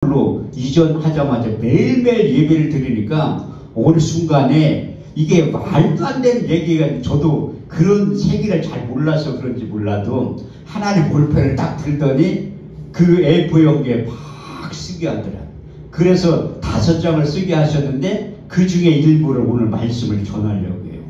로 이전하자마자 매일매일 예배를 드리니까 어느 순간에 이게 말도 안 되는 얘기가, 저도 그런 세계를 잘 몰라서 그런지 몰라도 하나님 볼펜을 딱 들더니 그 A4 용지에 막 쓰게 하더라. 그래서 5장을 쓰게 하셨는데 그 중에 일부를 오늘 말씀을 전하려고 해요.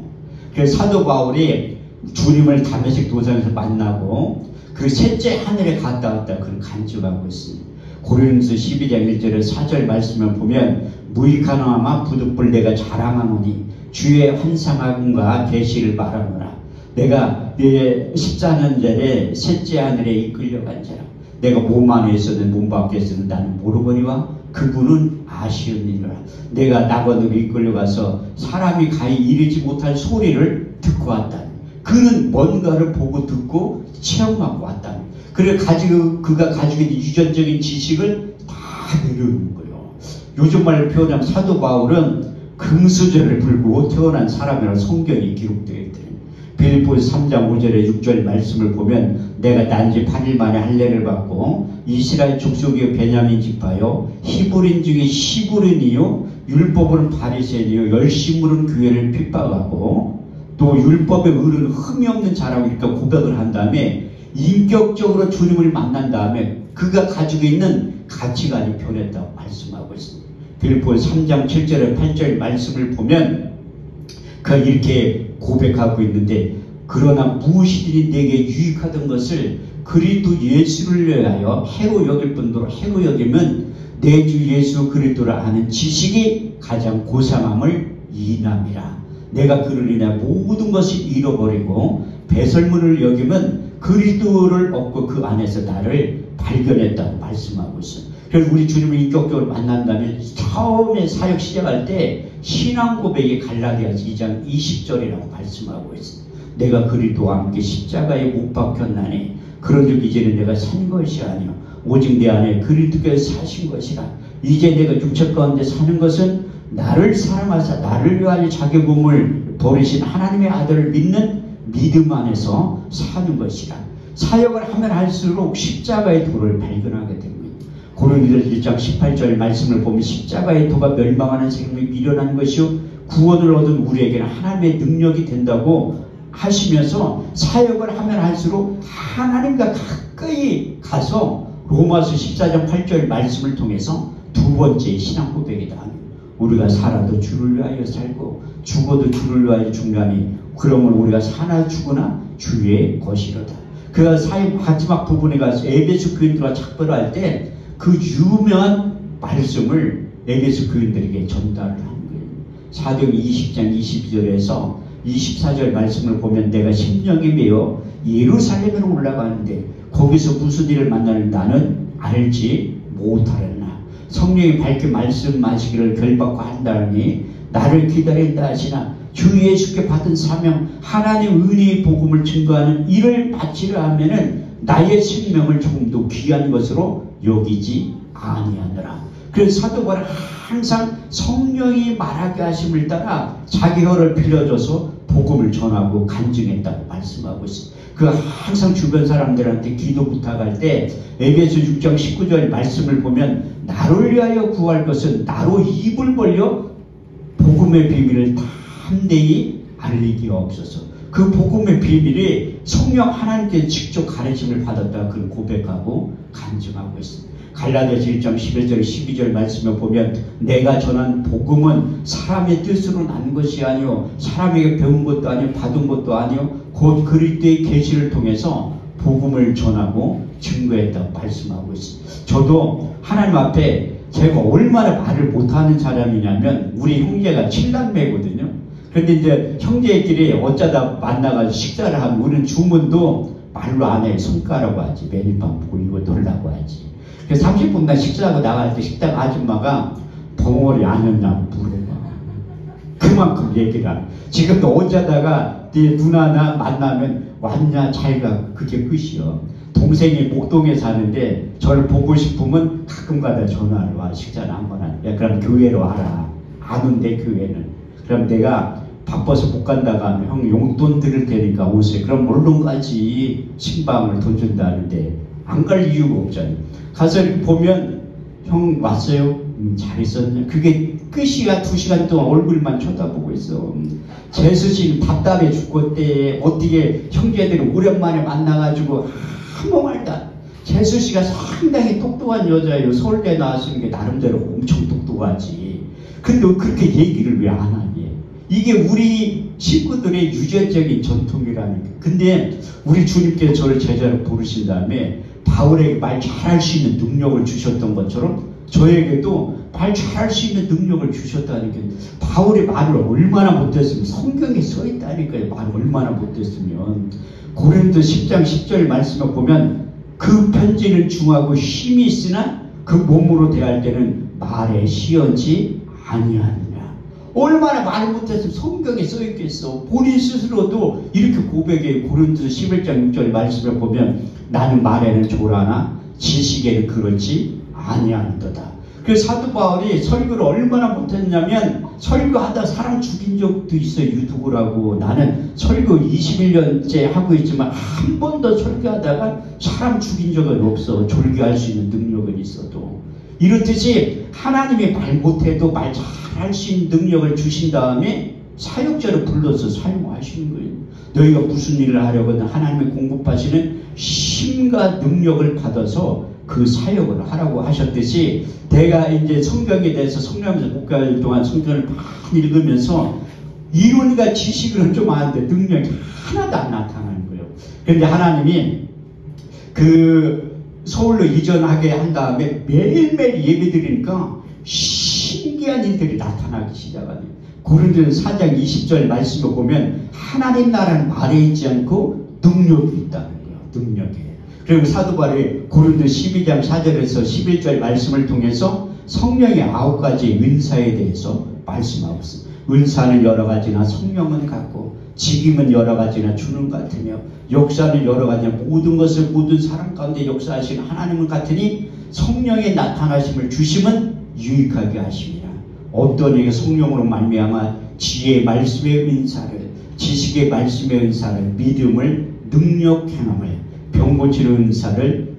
그래서 사도 바울이 주님을 다메섹 도상에서 만나고 그 셋째 하늘에 갔다 왔다 그런 간증하고 있습니다. 고린도서 12장 1절에 4절 말씀을 보면 무익하나마 부득불 내가 자랑하노니 주의 환상함과 계시를 말하노라. 내가 내 14년전에 셋째 하늘에 이끌려간 자라. 내가 몸 안에서는 몸 밖에서는 나는 모르거니와 그분은 아시느니라. 내가 낙원으로 이끌려가서 사람이 가히 이르지 못할 소리를 듣고 왔다. 그는 뭔가를 보고 듣고 체험하고 왔다. 그래 그가 가지고 있는 유전적인 지식을 다 내려오는 거예요. 요즘 말로 표현하면 사도 바울은 금수저를 불고 태어난 사람이라고 성경이 기록되어 있대요. 빌립보서 3장 5절에 6절 말씀을 보면 내가 난지 8일 만에 할례를 받고 이스라엘 족속의 베냐민 지파요 히브리인 중에 시브린이요 율법으로는 바리새인이요 열심으로는 교회를 핍박하고 또 율법에 의는 흠이 없는 자라고 이렇게 고백을 한 다음에 인격적으로 주님을 만난 다음에 그가 가지고 있는 가치관이 변했다고 말씀하고 있습니다. 빌립보서 3장 7절에 8절 말씀을 보면 그가 이렇게 고백하고 있는데 그러나 무엇이든지 내게 유익하던 것을 그리스도 예수를 위하여 해로 여길 뿐더러 해로 여기면 내 주 예수 그리스도를 아는 지식이 가장 고상함을 이남이라. 내가 그를 인해 모든 것을 잃어버리고 배설물을 여기면 그리스도를 얻고 그 안에서 나를 발견했다고 말씀하고 있어요. 그래서 우리 주님을 인격적으로 만난다면 처음에 사역 시작할 때 신앙 고백이 갈라디아서 2장 20절이라고 말씀하고 있어요. 내가 그리스도와 함께 십자가에 못 박혔나니 그런즉 이제는 내가 산 것이 아니요 오직 내 안에 그리스도께서 사신 것이라. 이제 내가 육체 가운데 사는 것은 나를 사랑하사 나를 위하여 자기 몸을 버리신 하나님의 아들을 믿는 믿음 안에서 사는 것이라. 사역을 하면 할수록 십자가의 도를 발견하게 됩니다. 고린도서 1장 18절 말씀을 보면 십자가의 도가 멸망하는 생명이 미련한 것이요 구원을 얻은 우리에게는 하나님의 능력이 된다고 하시면서 사역을 하면 할수록 하나님과 가까이 가서 로마서 14장 8절 말씀을 통해서 두 번째 신앙 고백이다. 우리가 살아도 주를 위하여 살고 죽어도 주를 위하여 죽나니 그러면 우리가 사나 죽으나 주의 것이로다. 그가 사역 마지막 부분에 가서 에베소 교인들과 작별을 할 때 그 유명한 말씀을 에베소 교인들에게 전달을 하는 거예요. 사도행 20장 22절에서 24절 말씀을 보면 내가 심령이 메어 예루살렘으로 올라가는데 거기서 무슨 일을 만나는 나는 알지 못하였나. 성령이 밝게 말씀하시기를 결박고 한다니 나를 기다린다 하시나 주 예수께 받은 사명 하나님 은혜의 복음을 증거하는 일을 바치려 하면은 나의 생명을 조금 더 귀한 것으로 여기지 아니하느라. 그래서 사도 바울은 항상 성령이 말하게 하심을 따라 자기 혀를 빌려줘서 복음을 전하고 간증했다고 말씀하고 있습니다. 그 항상 주변 사람들한테 기도 부탁할 때 에베소 6장 19절 말씀을 보면 나를 위하여 구할 것은 나로 입을 벌려 복음의 비밀을 담대히 알리기 없어서. 그 복음의 비밀이 성령 하나님께 직접 가르침을 받았다 그 고백하고 간증하고 있습니다. 갈라디아서 1장 11절 12절 말씀을 보면 내가 전한 복음은 사람의 뜻으로 난 것이 아니요 사람에게 배운 것도 아니요 받은 것도 아니요 곧 그리스도의 계시를 통해서 복음을 전하고 증거했다고 말씀하고 있습니다. 저도 하나님 앞에 제가 얼마나 말을 못하는 사람이냐면 우리 형제가 7남매거든요. 그런데 이제 형제끼리 어쩌다 만나가지고 식사를 하면 우리는 주문도 말로 안 해. 손가락으로 하지. 매일 밤 보이고 놀라고 하지. 그래서 30분간 식사하고 나갈 때 식당 아줌마가 벙어리 안 했냐고 물어봐. 그만큼 얘기를 하고. 지금도 어쩌다가 네 누나나 만나면 왔냐 잘가 그게 끝이요. 동생이 목동에 사는데 저를 보고 싶으면 가끔가다 전화를 와. 식사를 한 번 하는데 그럼 교회로 와라. 안 온대 교회는. 그럼 내가 바빠서 못 간다고 하면 형 용돈 드릴 테니까 오세요. 그럼 얼른 가지. 신방을 돈 준다는데 안 갈 이유가 없잖아요. 가서 이렇게 보면 형 왔어요? 잘 있었네. 그게 끝이야. 2시간 동안 얼굴만 쳐다보고 있어. 재수씨는 답답해 죽겠대. 어떻게 형제들이 오랜만에 만나가지고 아무 말도 안. 재수씨가 상당히 똑똑한 여자예요. 서울대 나왔으니까 나름대로 엄청 똑똑하지. 근데 그렇게 얘기를 왜 안 하니? 이게 우리 식구들의 유전적인 전통이라니까. 근데 우리 주님께서 저를 제자로 부르신 다음에 바울에게 말 잘할 수 있는 능력을 주셨던 것처럼 저에게도 말 잘할 수 있는 능력을 주셨다니까. 바울의 말을 얼마나 못했으면, 성경에 써있다니까요. 말을 얼마나 못했으면. 고린도 10장 10절 말씀을 보면 그 편지는 중하고 힘이 있으나 그 몸으로 대할 때는 말에 시원치 아니하느냐. 얼마나 말 못했으면 성경에 써있겠어. 본인 스스로도 이렇게 고백해. 고린도 11장 6절 말씀을 보면 나는 말에는 조라나 지식에는 그렇지 아니하는도다. 그래서 사도 바울이 설교를 얼마나 못했냐면 설교하다 사람 죽인 적도 있어요. 유튜브라고. 나는 설교 21년째 하고 있지만 한 번도 설교하다가 사람 죽인 적은 없어. 졸교할 수 있는 능력은 있어도. 이렇듯이 하나님이 말 못해도 말 잘할 수 있는 능력을 주신 다음에 사역자를 불러서 사용하시는 거예요. 너희가 무슨 일을 하려거든 하나님의 공급하시는 힘과 능력을 받아서 그 사역을 하라고 하셨듯이, 내가 이제 성경에 대해서 성령에서 목가일 동안 성경을 많이 읽으면서 이론과 지식은 좀 아는데 능력이 하나도 안 나타나는 거예요. 그런데 하나님이 그 서울로 이전하게 한 다음에 매일매일 예배 드리니까 신기한 일들이 나타나기 시작하네요. 고린도전서 4장 20절 말씀을 보면 하나님 나라는 말에 있지 않고 능력이 있다는 거예요. 능력이. 그리고 사도 바울이 고린도 12장 4절에서 11절 말씀을 통해서 성령의 9가지 은사에 대해서 말씀하고 있습니다. 은사는 여러 가지나 성령은 같고 직임은 여러 가지나 주는 같으며 역사는 여러 가지나 모든 것을 모든 사람 가운데 역사하시는 하나님은 같으니 성령의 나타나심을 주심은 유익하게 하십니다. 어떤 이가 성령으로 말미암아 지혜의 말씀의 은사를, 지식의 말씀의 은사를, 믿음을, 능력 행함을, 병 고치는 은사를,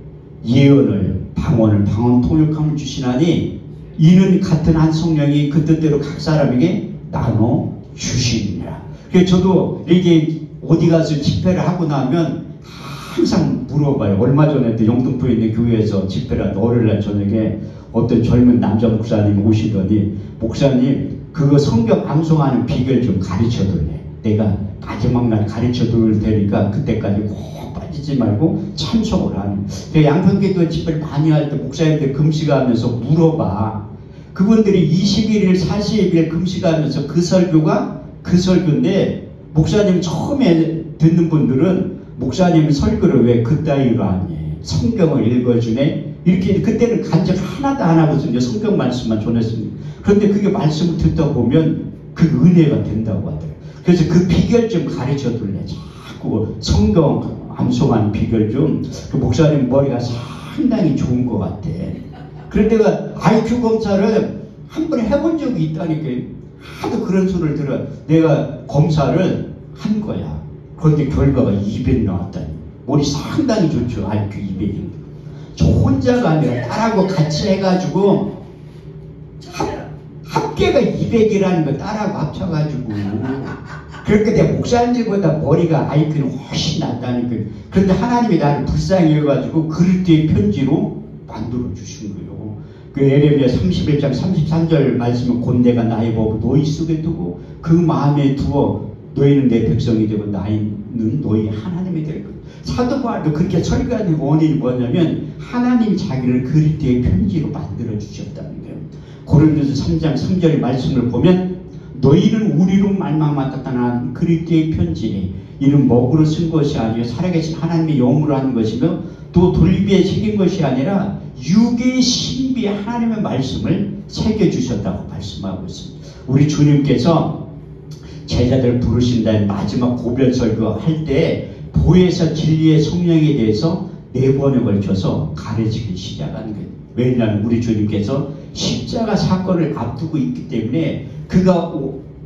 예언을, 방언을, 방언 통역함을 주시나니 이는 같은 한 성령이 그 뜻대로 각 사람에게 나눠 주시니라. 그래서 저도 이게 어디 가서 집회를 하고 나면 항상 물어봐요. 얼마 전에도 영등포에 있는 교회에서 집회를 하는데 월요일날 저녁에 어떤 젊은 남자 목사님 오시더니, 목사님 그거 성경 암송하는 비결 좀 가르쳐 줄래? 내가 마지막 날 가르쳐 줄 테니까 그때까지 꼭 빠지지 말고 참석을 하는. 양평기도 집회를 많이 할 때 목사님들 금식하면서 물어봐. 그분들이 21일 40일 금식하면서 그 설교가 그 설교인데, 목사님 처음에 듣는 분들은 목사님 설교를 왜 그따위로 하니? 성경을 읽어주네? 이렇게 그때는 간증 하나도 안 하거든요. 성경 말씀만 전했습니다. 그런데 그게 말씀을 듣다 보면 그 은혜가 된다고 하더라고요. 그래서 그 비결 좀 가르쳐 줄래? 자꾸 성경 암송하는 비결 좀. 그 목사님 머리가 상당히 좋은 것 같아. 그런데 내가 IQ 검사를 한 번 해본 적이 있다니까. 하도 그런 소리를 들어. 내가 검사를 한 거야. 그런데 결과가 200 나왔다니. 머리 상당히 좋죠. IQ 200이. 저 혼자가 아니라 딸하고 같이 해가지고 합계가 200이라는 거 딸하고 합쳐가지고. 그렇게 내가 목사님들보다 머리가 IQ는 훨씬 낫다니까. 그런데 하나님이 나를 불쌍히 해가지고 그릇된 편지로 만들어 주신 거예요. 그 에레미야 31장 33절 말씀은 곧 내가 나의 법을 너희 속에 두고 그 마음에 두어 너희는 내 백성이 되고 나는 너희 하나님이 될 거야. 사도 바울도 그렇게 설교하는 원인이 뭐냐면 하나님 자기를 그리스도의 편지로 만들어 주셨다는 거예요. 고린도서 3장 3절 말씀을 보면 너희는 우리로 말미암아 나타난 그리스도의 편지니 이는 먹으로 쓴 것이 아니요 살아계신 하나님의 영으로 하는 것이며 또 돌비에 새긴 것이 아니라 육의 신비의 하나님의 말씀을 새겨주셨다고 말씀하고 있습니다. 우리 주님께서 제자들 부르신다 마지막 고별 설교할 때 보혜사 진리의 성령에 대해서 4번에 걸쳐서 가르치기 시작하는 거예요. 왜냐하면 우리 주님께서 십자가 사건을 앞두고 있기 때문에 그가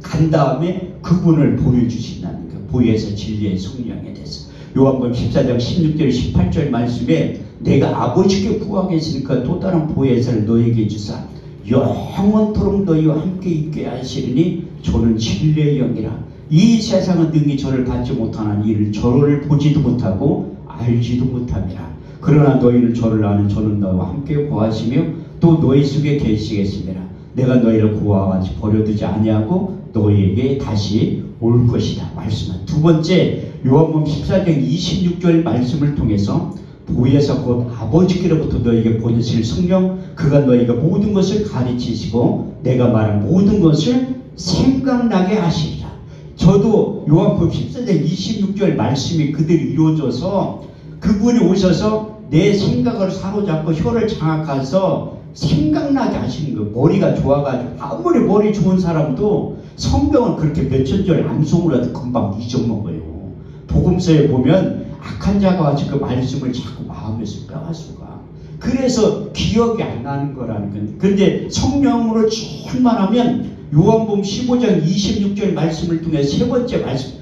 간 다음에 그분을 보여주신다는 거예요. 보혜사 진리의 성령에 대해서. 요한복음 14장 16절 18절 말씀에 내가 아버지께 구하겠으니까 또 다른 보혜사를 너에게 주사 영원토록 너희와 함께 있게 하시리니 저는 진리의 영이라. 이 세상은 능히 저를 받지 못하는 이를 저를 보지도 못하고 알지도 못함이라. 그러나 너희는 저를 아는 저는 너희와 함께 구하시며 또 너희 속에 계시겠습니다. 내가 너희를 구하와 같이 버려두지 아니하고 너희에게 다시 올 것이다. 말씀은 두 번째 요한복음 14장 26절 말씀을 통해서 보혜사 곧 아버지께로부터 너희에게 보내실 성령 그가 너희가 모든 것을 가르치시고 내가 말한 모든 것을 생각나게 하시리라. 저도 요한복음 14장 26절 말씀이 그대로 이루어져서 그분이 오셔서 내 생각을 사로잡고 혀를 장악해서 생각나게 하시는 거예요. 머리가 좋아가지고 아무리 머리 좋은 사람도 성경을 그렇게 몇천 절 암송을 해도 금방 잊어먹어요. 복음서에 보면 악한 자가 와서 그 말씀을 자꾸 마음에서 빼앗아가. 그래서 기억이 안 나는 거라는 거예요. 그런데 성령으로 충만하면 요한복음 15장 26절 말씀을 통해 세 번째 말씀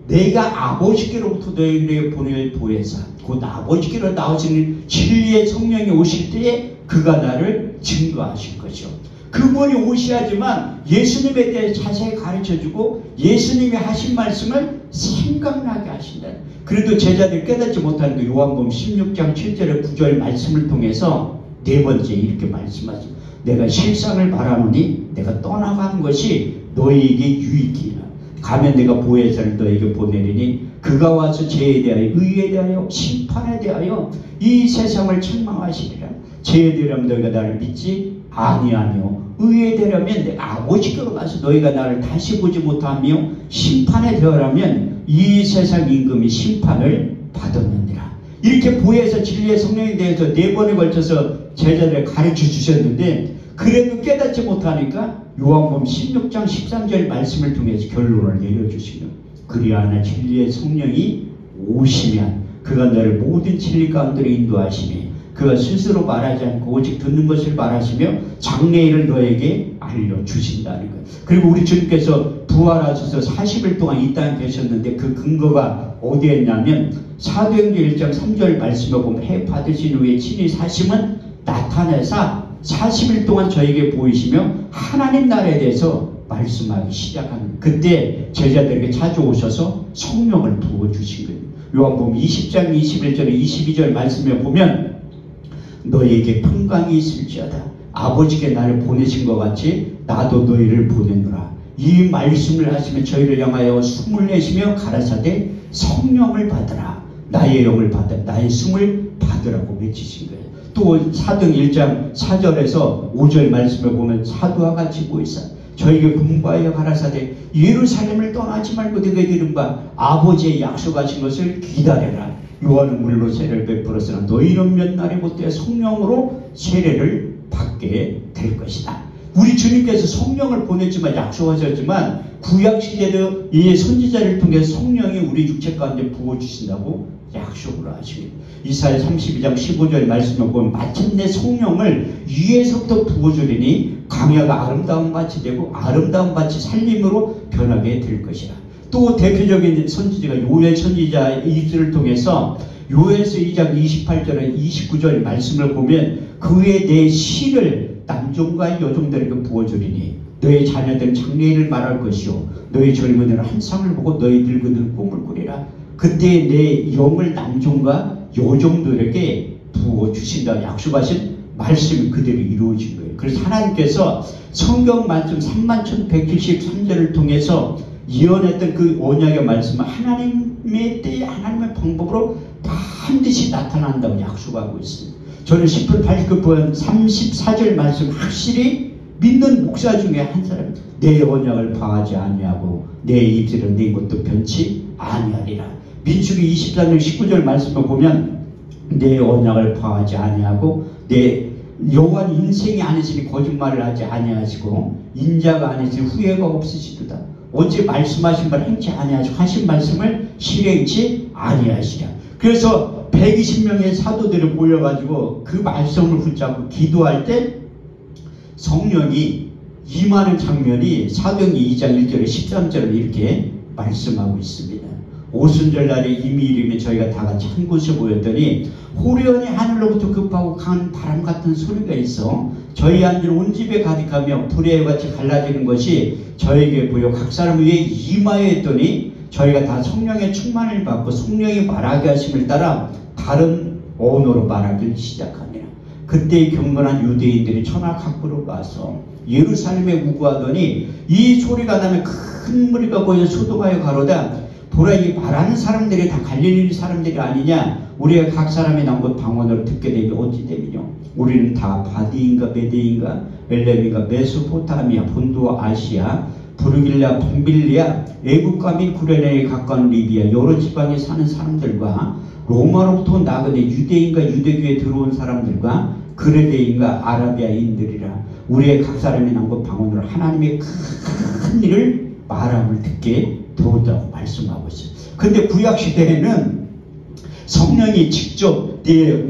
내가 아버지께로부터 너희에게 보낼 보혜사 곧 아버지께로 나오시는 진리의 성령이 오실 때에 그가 나를 증거하실 것이요. 그분이 오셔야지만 예수님에 대해 자세히 가르쳐주고 예수님이 하신 말씀을 생각나게 하신다. 그래도 제자들이 깨닫지 못하는 그 요한복음 16장 7절에 9절 말씀을 통해서 네 번째 이렇게 말씀하죠. 내가 실상을 바라노니 내가 떠나가는 것이 너희에게 유익이라. 가면 내가 보혜사를 너희에게 보내리니 그가 와서 죄에 대하여 의에 대하여 심판에 대하여 이 세상을 책망하시리라. 죄에 대하면 너희가 나를 믿지 아니하며 의에 대하면 내가 아버지께로 가서 너희가 나를 다시 보지 못하며 심판에 대하면 이 세상 임금이 심판을 받았느니라. 이렇게 보혜사 진리의 성령에 대해서 네 번에 걸쳐서 제자들을 가르쳐 주셨는데 그래도 깨닫지 못하니까 요한복음 16장 13절 말씀을 통해서 결론을 내려주시며 그리하나 진리의 성령이 오시면 그가 너를 모든 진리 가운데로 인도하시니 그가 스스로 말하지 않고 오직 듣는 것을 말하시며 장래일을 너에게 알려주신다는 것. 그리고 우리 주님께서 부활하셔서 40일 동안 이 땅에 계셨는데 그 근거가 어디에 있냐면 사도행전 1장 3절 말씀에 보면 해 받으신 후에 친히 사심은 나타내사 40일 동안 저에게 보이시며 하나님 나라에 대해서 말씀하기 시작합니다. 그때 제자들에게 찾아오셔서 성령을 부어주신 거예요. 요한복음 20장 21절에 22절 말씀에 보면 너희에게 평강이 있을지어다. 아버지께 나를 보내신 것 같이 나도 너희를 보내노라. 이 말씀을 하시면 저희를 향하여 숨을 내쉬며 가라사대 성령을 받으라. 나의 영을 받아 나의 숨을 받으라고 외치신 거예요. 또 사도행 1장 4절에서 5절 말씀에 보면 사도와 같이 보이사 저에게 금과하여 가라사대 예루살렘을 떠나지 말고 내가 이른 바 아버지의 약속하신 것을 기다려라. 요한은 물로 세례를 베풀었으나 너희는 몇 날이 못되어 성령으로 세례를 받게 될 것이다. 우리 주님께서 성령을 보냈지만 약속하셨지만 구약시대도 이 선지자를 통해 성령이 우리 육체 가운데 부어주신다고 약속을 하십니다. 이사야 32장 15절 말씀을 보면 마침내 성령을 위에서부터 부어주리니 광야가 아름다운 밭이 되고 아름다운 밭이 살림으로 변하게 될 것이라. 또 대표적인 선지자가 요엘 선지자의 입술을 통해서 요엘서 2장 28절에 29절 말씀을 보면 그의 내 시를 남종과 여종들에게 부어주리니 너의 자녀들은 장래일을 말할 것이요 너의 젊은이는 한상을 보고 너희 늙은이는 꿈을 꾸리라. 그때 내 영을 남종과 여종들에게 부어주신다 약속하신 말씀이 그대로 이루어진 거예요. 그래서 하나님께서 성경 말씀 31,173절을 통해서 예언했던 그 언약의 말씀은 하나님의 때에 하나님의 방법으로 반드시 나타난다고 약속하고 있습니다. 저는 10분 89분 34절 말씀 확실히 믿는 목사 중에 한 사람 내 언약을 방하지 아니하고 내 입술은 내 것도 변치 아니하리라. 민수기 24장 19절 말씀을 보면 내 언약을 방하지 아니하고 내 여호와는 인생이 아니시니 거짓말을 하지 아니하시고 인자가 아니시니 후회가 없으시도다. 어제 말씀하신 말 행치 아니하시고 하신 말씀을 실행치 아니하시랴. 그래서 120명의 사도들이 모여가지고 그 말씀을 붙잡고 기도할 때 성령이 임하는 장면이 사도행전 2장 1절에 13절을 이렇게 말씀하고 있습니다. 오순절날에 이미 이름에 저희가 다 같이 한 곳에 모였더니 호련히 하늘로부터 급하고 강한 바람 같은 소리가 있어 저희 앉은 온 집에 가득하며 불의 같이 갈라지는 것이 저에게 보여 각 사람 위에 임하여 했더니 저희가 다 성령의 충만을 받고 성령이 말하게 하심을 따라 다른 언어로 말하기 시작하니라. 그때 경건한 유대인들이 천하각부로 와서 예루살렘에 우구하더니 이 소리가 나면 큰 무리가 보여 소동하여 가로다 보라 이 말하는 사람들이 다 갈릴리 사람들이 아니냐 우리가 각 사람이 난 것 방언으로 듣게 되면 어찌 되면요 우리는 다 바디인가 메데인가 엘렘인가 메소포타미아 본도 아시아 부르길라 팜빌리아 애국과 및 구레네에 가까운 리비아 여러 지방에 사는 사람들과 로마로부터 나그네 유대인과 유대교에 들어온 사람들과 그레데인과 아라비아인들이라 우리의 각 사람이 난 것 방언으로 하나님의 큰 일을 말함을 듣게 되었다고 말씀하고 있어요. 근데 구약시대에는 성령이 직접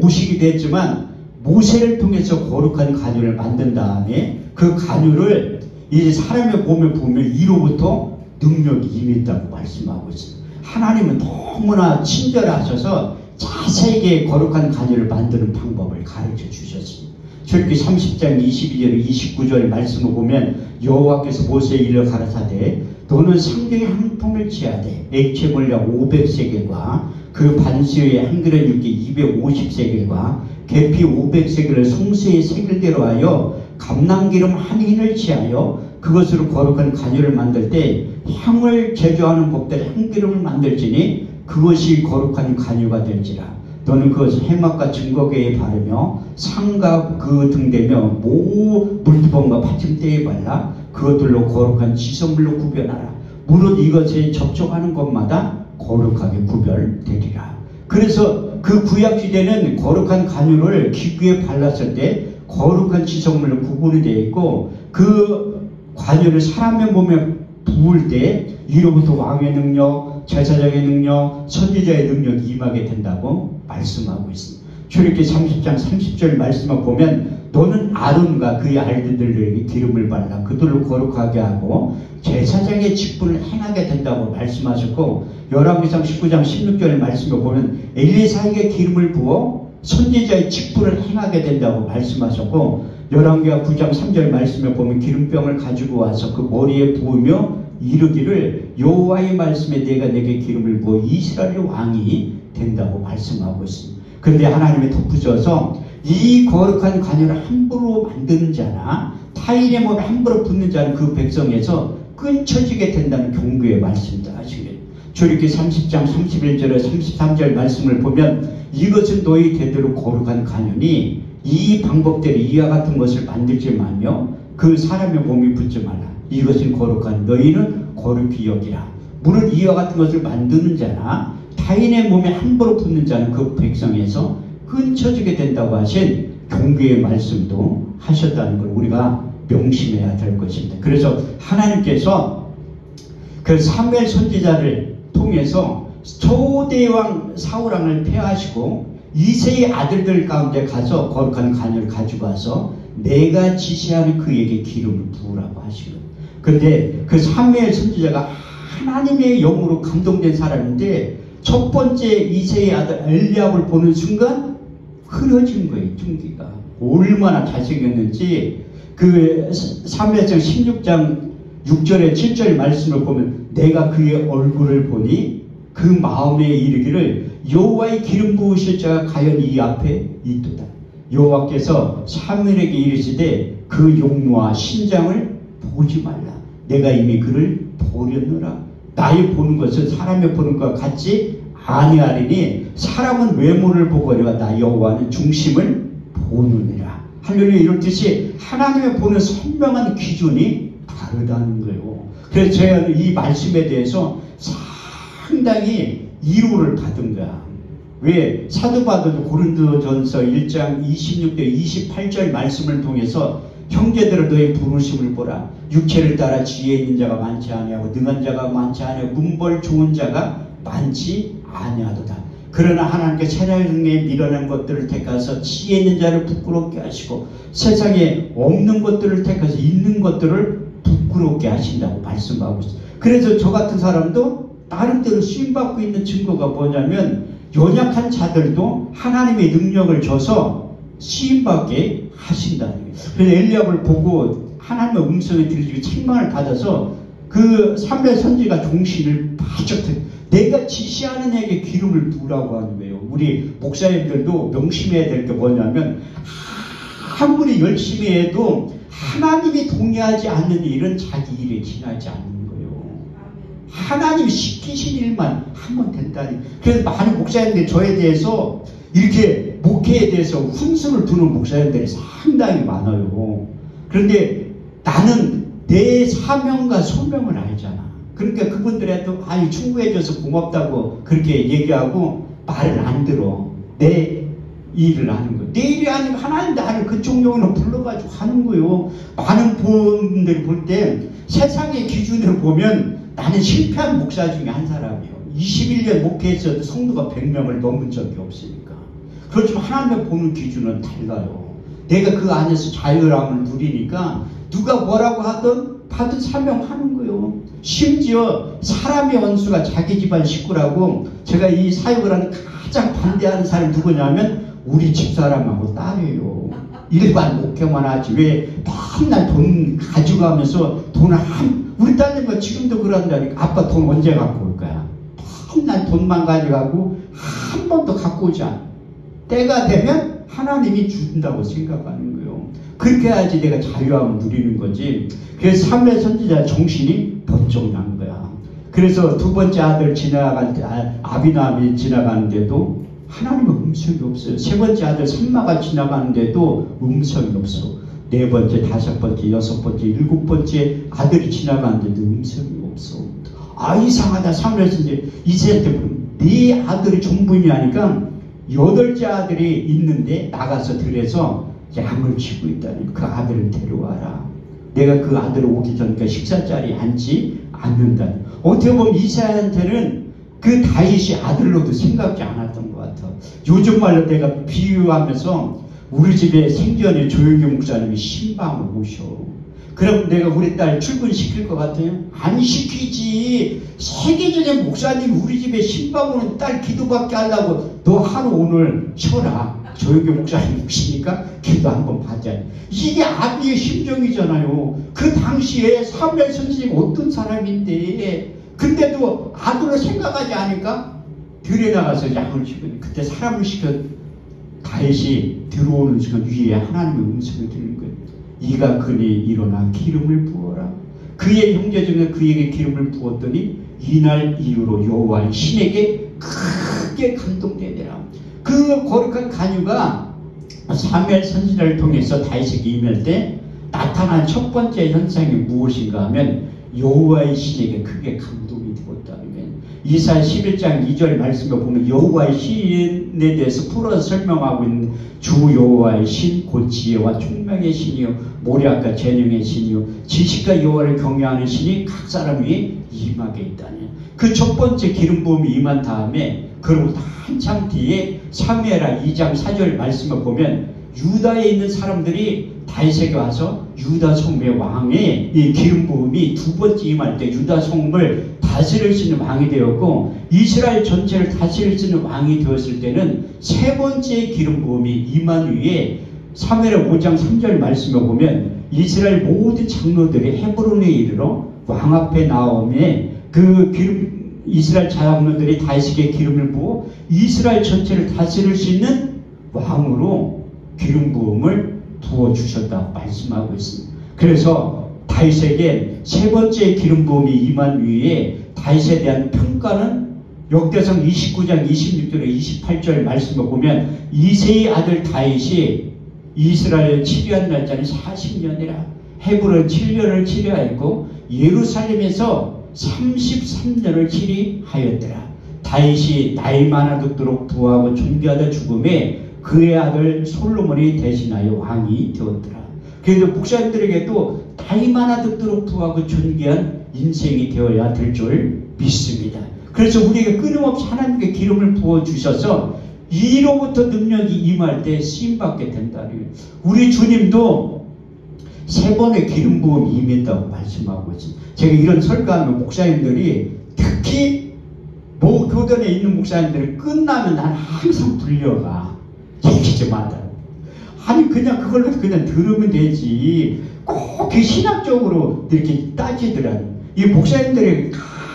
오시기도 했지만 모세를 통해서 거룩한 간유를 만든 다음에 그 간유를 이제 사람의 몸에 보면 이로부터 능력이 임했다고 말씀하고 있어요. 하나님은 너무나 친절하셔서 자세하게 거룩한 간유를 만드는 방법을 가르쳐 주셨습니다. 출애굽기 30장 22절 29절 말씀을 보면 여호와께서 모세에 일러 가라사대 너는 상경의 한 통을 취하되 액체 물량 500세겔과 그 반수의 한 그릇 육개 250세겔과 계피 500세겔을 송수의 세겔대로 하여 감람기름 한 흰을 취하여 그것으로 거룩한 간유를 만들 때 향을 제조하는 법대로 향기름을 만들지니 그것이 거룩한 간유가 될지라. 너는 그것을 해막과 증거궤에 바르며 상과 그 등대며 모 물두번과 받침대에 발라 그것들로 거룩한 지성물로 구별하라. 무릇 이것에 접촉하는 것마다 거룩하게 구별되리라. 그래서 그 구약시대는 거룩한 간유를 기구에 발랐을 때 거룩한 지성물로 구분이 되어 있고 그 관유를 사람의 몸에 부을 때 이로부터 왕의 능력, 제사장의 능력, 선지자의 능력이 임하게 된다고 말씀하고 있습니다. 출애굽기 30장 30절 말씀을 보면 너는 아론과 그의 아들들에게 기름을 발라 그들로 거룩하게 하고 제사장의 직분을 행하게 된다고 말씀하셨고 열왕기상 19장 16절 말씀을 보면 엘리사에게 기름을 부어 선지자의 직분을 행하게 된다고 말씀하셨고 열왕기하 9장 3절 말씀에 보면 기름병을 가지고 와서 그 머리에 부으며 이르기를 여호와의 말씀에 내가 내게 기름을 부어 이스라엘의 왕이 된다고 말씀하고 있습니다. 그런데 하나님이 덧붙여서 이 거룩한 관유를 함부로 만드는 자나 타인의 몸에 함부로 붓는 자는 그 백성에서 끊쳐지게 된다는 경고의 말씀도 하시겠습니다. 출애굽기 30장 31절에 33절 말씀을 보면 이것은 너희 대대로 거룩한 간유니 이 방법대로 이와 같은 것을 만들지 말며 그 사람의 몸에 붓지 말라. 이것은 거룩한 너희는 거룩히 여기라. 무릇 이와 같은 것을 만드는 자나 타인의 몸에 함부로 붓는 자는 그 백성에서 끊쳐지게 된다고 하신 경고의 말씀도 하셨다는 걸 우리가 명심해야 될 것입니다. 그래서 하나님께서 그 사무엘 선지자를 통해서 초대왕 사울왕을 폐하시고 이새의 아들들 가운데 가서 거룩한 간유를 가지고 와서 내가 지시하는 그에게 기름을 부으라고 하신 거예요. 그런데 그 사무엘 선지자가 하나님의 영으로 감동된 사람인데 첫 번째 이새의 아들 엘리압을 보는 순간 흐려진 거예요. tun기가 얼마나 잘생겼는지 그 사무엘상 16장 6절에 7절 말씀을 보면 내가 그의 얼굴을 보니 그 마음에 이르기를 여호와의 기름 부으실 자가 과연 이 앞에 있도다. 여호와께서 사무엘에게 이르시되 그 용모와 신장을 보지 말라. 내가 이미 그를 보렸노라. 나의 보는 것은 사람의 보는 것과 같지 아니하리니 사람은 외모를 보거니와 나 여호와는 중심을 보느니라. 할렐루야. 이런 뜻이 하나님의 보는 선명한 기준이 다르다는 거예요. 그래서 제가 이 말씀에 대해서 상당히 이로를 받은 거야. 왜? 사도 바울도 고린도전서 1장 26대 28절 말씀을 통해서 형제들아 너의 부르심을 보라. 육체를 따라 지혜 있는 자가 많지 아니하고 능한 자가 많지 아니하고 문벌 좋은 자가 많지 아니하도다. 그러나 하나님께 세상에 미련한 것들을 택하서 지혜 있는 자를 부끄럽게 하시고 세상에 없는 것들을 택해서 있는 것들을 부끄럽게 하신다고 말씀하고 있어요. 그래서 저 같은 사람도 나름대로 쓰임받고 있는 증거가 뭐냐면 연약한 자들도 하나님의 능력을 줘서 쓰임받게 하신다는 거예요. 그래서 엘리압을 보고 하나님의 음성을 들으시고 책망을 받아서 그 사무엘 선지가 종신을 바짝 내가 지시하는 에게 기름을 부으라고 하는 거예요. 우리 목사님들도 명심해야 될 게 뭐냐면 아무리 열심히 해도 하나님이 동의하지 않는 일은 자기 일에 지나지 않는 거예요. 하나님이 시키신 일만 하면 된다니. 그래서 많은 목사님들이 저에 대해서 이렇게 목회에 대해서 훈수를 두는 목사님들이 상당히 많아요. 그런데 나는 내 사명과 소명을 알잖아. 그러니까 그분들한테 아유 충고해줘서 고맙다고 그렇게 얘기하고 말을 안 들어. 내 일을 하는 거예요. 내 일이 아니면 하나님 나를 그쪽 용으로 불러가지고 하는 거예요. 많은 분들이 볼 때 세상의 기준으로 보면 나는 실패한 목사 중에 한 사람이에요. 21년 목회에서도 성도가 100명을 넘은 적이 없으니까. 그렇지만 하나님의 보는 기준은 달라요. 내가 그 안에서 자유함을 누리니까 누가 뭐라고 하든 받은 사명하는 거예요. 심지어 사람의 원수가 자기 집안 식구라고 제가 이 사역을 하는 가장 반대하는 사람이 누구냐면 우리 집사람하고 딸이에요. 일반 목회만 하지 왜 맨날 돈 가져가면서 돈을 우리 딸내미가 지금도 그런다니까 아빠 돈 언제 갖고 올 거야. 맨날 돈만 가져가고 한 번도 갖고 오지 않아. 때가 되면 하나님이 준다고 생각하는 거예요. 그렇게 해야지 내가 자유함을 누리는 거지. 그래서 사무엘 선지자 정신이 번쩍 난 거야. 그래서 두 번째 아들 지나갈 때 아비나함이 지나가는데도 하나님의 음성이 없어요. 세 번째 아들 삼마가 지나가는데도 음성이 없어. 네 번째, 다섯 번째, 여섯 번째, 일곱 번째 아들이 지나가는데도 음성이 없어. 아 이상하다. 사무엘 선지자 이새한테 물으면 네 아들이 전부냐 하니까 여덟째 아들이 있는데 나가서 들에서 양을 치고 있다니 그 아들을 데려와라. 내가 그 아들 오기 전까지 식사 자리에 앉지 않는다니. 어떻게 보면 이사야한테는 그 다윗이 아들로도 생각지 않았던 것 같아. 요즘 말로 내가 비유하면서 우리 집에 생전에 조영규 목사님이 신방을 오셔. 그럼 내가 우리 딸 출근시킬 것 같아요? 안 시키지. 세계적인 목사님 우리 집에 신방 오는 딸 기도받게 하려고 너 하루 오늘 쉬어라. 조영규 목사님 오시니까 기도 한번 받자. 이게 아비의 심정이잖아요. 그 당시에 사무엘 선생님 어떤 사람인데 근데도 아들을 생각하지 않으니까 들에 나가서 양을 치거든. 그때 사람을 시켜 다윗이 들어오는 순간 위에 하나님의 음성을 들은 거예요. 이가 그니 일어나 기름을 부어라. 그의 형제 중에 그에게 기름을 부었더니 이날 이후로 여호와의 신에게 크게 감동되더라. 그 거룩한 간유가 사무엘 선지자를 통해서 다윗에게 임할 때 나타난 첫 번째 현상이 무엇인가 하면 여호와의 신에게 크게 감동이 되었다는 거예요. 이사야 11장 2절 말씀을 보면 여호와의 신에 대해서 풀어서 설명하고 있는 주 여호와의 신 곧 지혜와 총명의 신이요 모략과 재능의 신이요 지식과 여호와를 경외하는 신이 각 사람 위에 임하게 있다니. 그 첫 번째 기름 부음이 임한 다음에 그로부터 한참 뒤에 사무엘하 2장 4절 말씀을 보면 유다에 있는 사람들이 다윗에게 와서 유다 성의 왕의 이 기름 부음이 두 번째 임할 때 유다 성을 다스릴 수 있는 왕이 되었고 이스라엘 전체를 다스릴 수 있는 왕이 되었을 때는 세 번째 기름 부음이 임한 후에 사무엘하 5장 3절 말씀을 보면 이스라엘 모든 장로들이 헤브론에 이르러 왕 앞에 나오며 그 기름 이스라엘 장로들이 다윗에게 기름을 부어 이스라엘 전체를 다스릴 수 있는 왕으로 기름 부음을 부어주셨다 말씀하고 있습니다. 그래서 다윗에게 세 번째 기름 부음이 임한 후에 다윗에 대한 평가는 역대상 29장 26절에 28절 말씀을 보면 이새의 아들 다윗이 이스라엘을 치료한 날짜는 40년이라 헤브론 7년을 치료하였고 예루살렘에서 33년을 치리하였더라. 다윗이 나이 많아 듣도록 부하고 존귀하다 죽음에 그의 아들 솔로몬이 대신하여 왕이 되었더라. 그래서 목사님들에게도 나이 많아 듣도록 부하고 존귀한 인생이 되어야 될 줄 믿습니다. 그래서 우리에게 끊임없이 하나님께 기름을 부어주셔서 이로부터 능력이 임할 때 쓰임받게 된다는 우리 주님도 세 번의 기름 부음이 임했다고 말씀하고 있습니다. 제가 이런 설교하면 목사님들이 특히 교단에 있는 목사님들은 끝나면 난 항상 불려가. 얘기 좀 하더라고. 아니 그냥 그걸로 그냥 들으면 되지. 꼭 그 신학적으로 이렇게 따지더라고. 이 목사님들이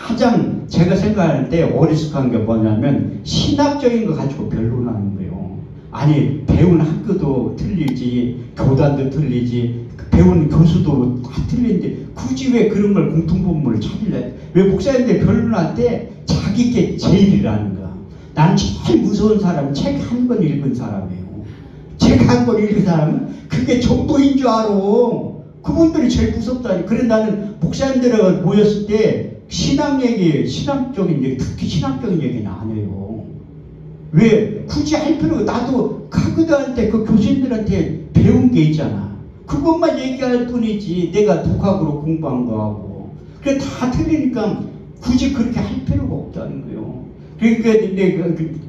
가장 제가 생각할 때 어리숙한 게 뭐냐면 신학적인 거 가지고 변론하는 거예요. 아니 배운 학교도 틀리지, 교단도 틀리지, 배운 교수도 다 틀린데 굳이 왜 그런 걸 공통분모를 찾을래? 왜 목사님들 변론할 때 자기께 제일이라는 거야. 난 제일 무서운 사람은 책 한 권 읽은 사람이에요. 책 한 권 읽은 사람은 그게 전부인 줄 알아. 그분들이 제일 무섭다니. 그래 나는 목사님들하고 모였을 때 신학 얘기, 신학적인 얘기, 특히 신학적인 얘기는 안 해요. 왜? 굳이 할 필요가, 나도 카그들한테 그 교수님들한테 배운 게 있잖아. 그것만 얘기할 뿐이지 내가 독학으로 공부한 거하고. 그래 다 틀리니까 굳이 그렇게 할 필요가 없다는 거예요. 그러니까 그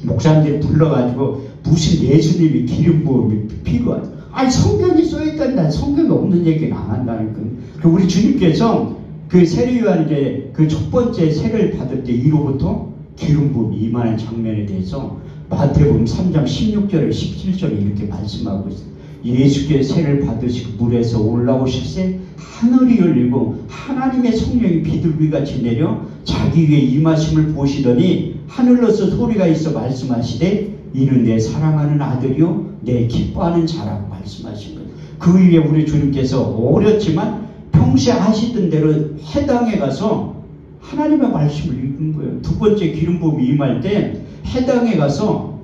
목사님들이 불러가지고 무슨 예수님이 기름 부음이 필요하지. 아니 성경이 써있다는데 성경에 없는 얘기는 안 한다는 거예요. 우리 주님께서 그 세례요한에게 그 첫 번째 세례를 받을 때 이로부터 기름 부음이 임하는 장면에 대해서 마태복음 3장 16절에 17절에 이렇게 말씀하고 있어요. 예수께 세례를 받으시고 물에서 올라오실새 하늘이 열리고 하나님의 성령이 비둘기같이 내려 자기 위에 임하심을 보시더니 하늘로서 소리가 있어 말씀하시되 이는 내 사랑하는 아들이요 내 기뻐하는 자라고 말씀하신 거예요. 그 위에 우리 주님께서 어렸지만 평소에 하시던 대로 해당에 가서 하나님의 말씀을 읽은 거예요. 두 번째 기름 부음이 임할 때 해당에 가서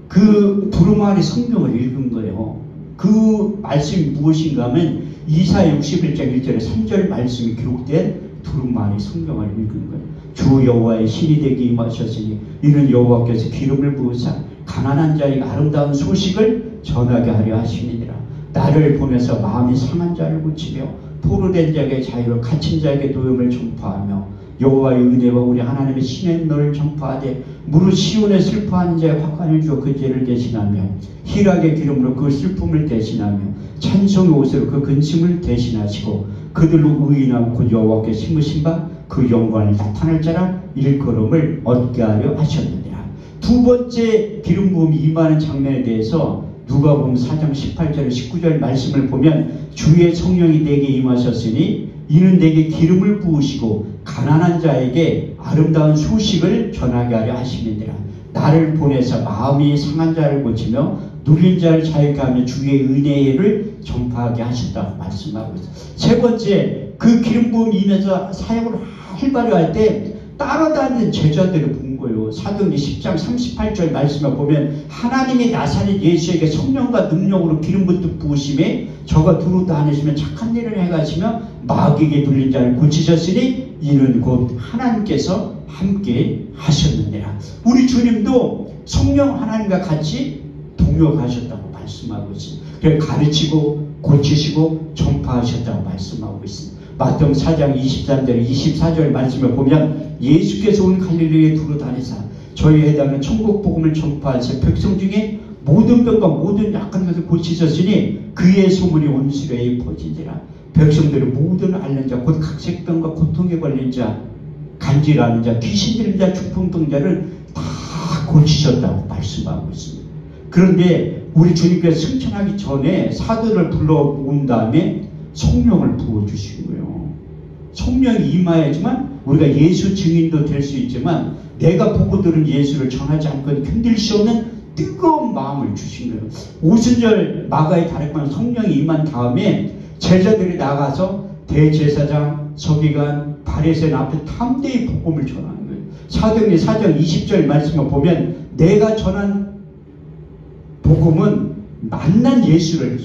그 두루마리 성경을 읽은 거예요. 그 말씀이 무엇인가 하면 이사야 61장 1절에 3절 말씀이 기록된 두루마리 성경을 읽은 거예요. 주 여호와의 신이 되게 임하셨으니 이는 여호와께서 기름을 부으사 가난한 자에게 아름다운 소식을 전하게 하려 하심이니라. 나를 보내서 마음이 상한 자를 고치며 포로된 자에게 자유를 갇힌 자에게 노임을 전파하며 여호와의 은혜와 우리 하나님의 신의 너를 전파하되 무릇 시온에 슬퍼하는 자의 확관을 주어 그 죄를 대신하며 희락의 기름으로 그 슬픔을 대신하며 찬송의 옷으로 그 근심을 대신하시고 그들로 의인하고 그 여호와께 심으신 바 그 영광을 나타낼 자라 일컬음을 얻게 하려 하셨느니라. 두 번째 기름 부음이 임하는 장면에 대해서 누가복음 4장 18절 19절 말씀을 보면 주의 성령이 내게 임하셨으니 이는 내게 기름을 부으시고 가난한 자에게 아름다운 소식을 전하게 하려 하심이니라. 나를 보내서 마음이 상한 자를 고치며 눌린 자를 자유케 하며 주의 은혜를 전파하게 하셨다고 말씀하고 있어요. 세 번째, 그 기름 부음이 임해서 사역을 활발히 할 때 따라다니는 제자들을 본 거예요. 사도행전 10장 38절 말씀을 보면 하나님이 나사렛 예수에게 성령과 능력으로 기름 붓듯 부으심에 저가 두루 다니시며 착한 일을 해가시며 마귀에게 눌린 자를 고치셨으니 이는 곧 하나님께서 함께 하셨느니라. 우리 주님도 성령 하나님과 같이 동역하셨다고 말씀하고 있습니다. 그래서 가르치고 고치시고 전파하셨다고 말씀하고 있습니다. 마태복음 4장 23절 24절 말씀을 보면 예수께서 온 갈릴리에 두루 다니사 저희 해당은 천국 복음을 전파하사 백성 중에 모든 병과 모든 약한 것을 고치셨으니 그의 소문이 온 시대에 퍼지니라. 백성들은 모든 앓는 자 곧 각색병과 고통에 걸린 자 간질하는 자 귀신 들린 자 중풍병자를 다 고치셨다고 말씀하고 있습니다. 그런데 우리 주님께서 승천하기 전에 사도를 불러온 다음에 성령을 부어주신 거예요. 성령이 임하야지만 우리가 예수 증인도 될 수 있지만 내가 보고 들은 예수를 전하지 않고는 견딜 수 없는 뜨거운 마음을 주신 거예요. 오순절 마가의 다락방 성령이 임한 다음에 제자들이 나가서 대제사장, 서기관, 바리새인 앞에 담대히 복음을 전하는 거예요. 사도행전 4장 20절 말씀을 보면 내가 전한 복음은 만난 예수를